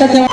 लक्षात ठेवा.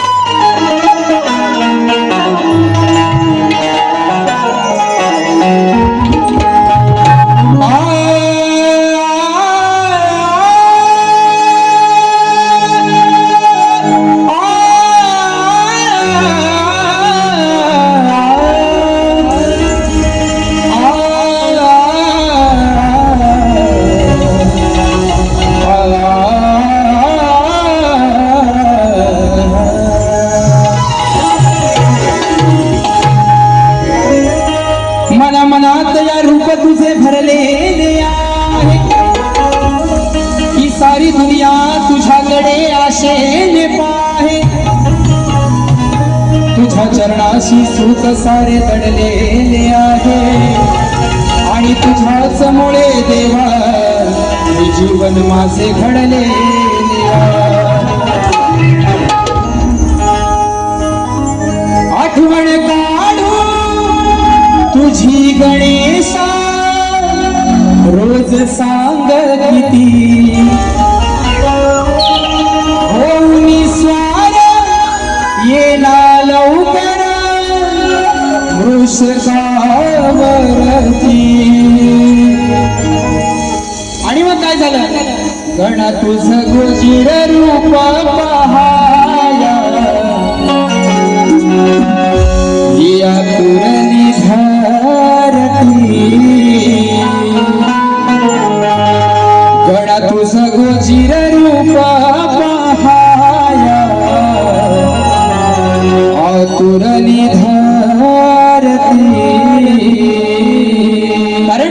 तुझे भरलेले आहे ही सारी दुनिया तुझ्याकडे आशेने पाहे तुझ्या चरणाशी सूत सारे दडलेले आहे आणि तुझ्याच मुळे देवा हे जीवन माझे घडलेले आठवण काढू तुझी गणेशा रोज सांग किती होऊन स्वार येना लवकर वृषकावरती. आणि मग काय झालं गणा तुझं गोजीर रूप पहाया या तुरली धरती गणा तुझं गोजीर रूप पहाया आतुरली धरती.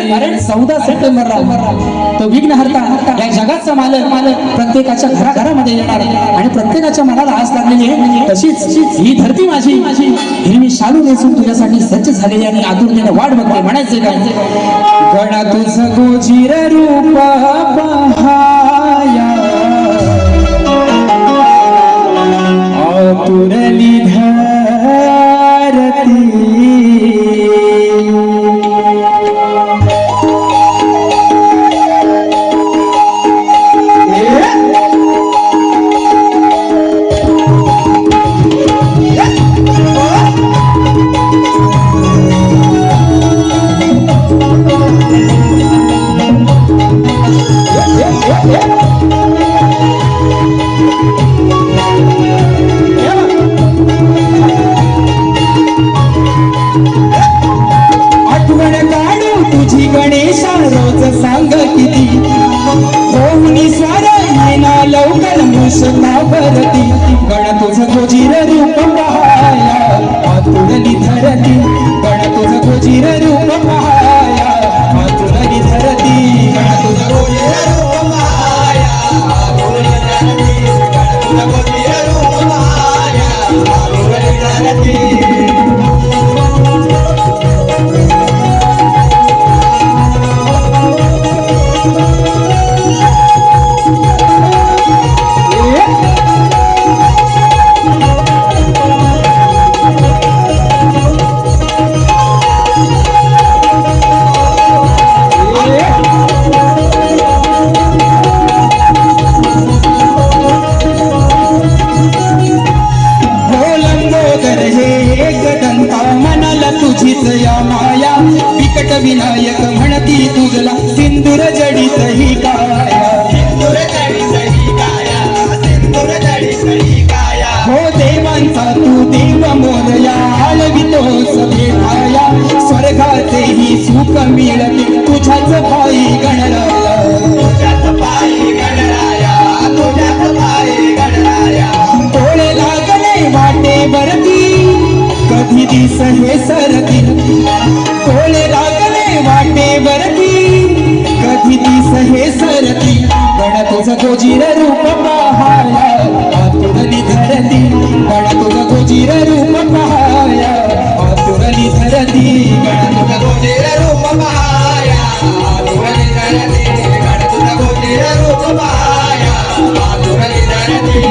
कारण 14 सप्टेंबरला तो विघ्नहर्ता या जगाचा मालक प्रत्येकाच्या घराघरामध्ये येणार आणि प्रत्येकाच्या मनाला आस लागलेली आहे. तशीच ही धरती माझी ही मी शालू नेसून तुझ्यासाठी सज्ज झालेली आणि आतुरतेने वाट बघते. म्हणायचे काय गणा तुझं गोजीर रूप पहाया आतुरली धरती. तुझी गणेशा रोज सांग किती होऊन स्वार येना लवकर वृषकावरती. गण तुझं गोजीर रूप पहाया आतुरली धरती गण तुझं गोजीर रूप पहाया आतुरली धरती गण तुझं गोजीर रूप पहाया आतुरली धरती गण तुझं गोजीर रूप पहाया आतुरली धरती. तुझीच या माया बिकट विनायक म्हणती तुझला सिंदूर जडीत ही काया सिंदूर जडीत ही काया सिंदूर जडीत ही काया. हो देवांचा तू देव मोरया आळवितोस भेटाया स्वर्गाचेही सुख मिळते तुझ्याच पायी गणराया तुझ्याच पायी गणराया तुझ्याच पायी गणराया. डोळे लागले वाटेवरती कधी दिस हे सरती डोळे लागले वाटेवरती कधी दिस हे सरती. गण तुझं गोजीर रूप पहाया आतुरली धरती गण तुझं गोजीर रूप पहाया आतुरली धरती गण तुझं गोजीर रूप पहाया आतुरली धरती गण तुझं गोजीर रूप पहाया आतुरली धरती.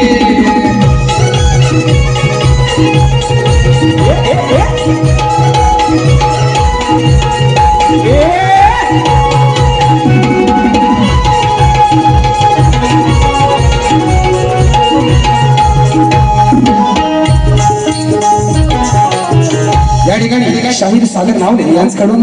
शाहीर सागर नावले यांच्याकडून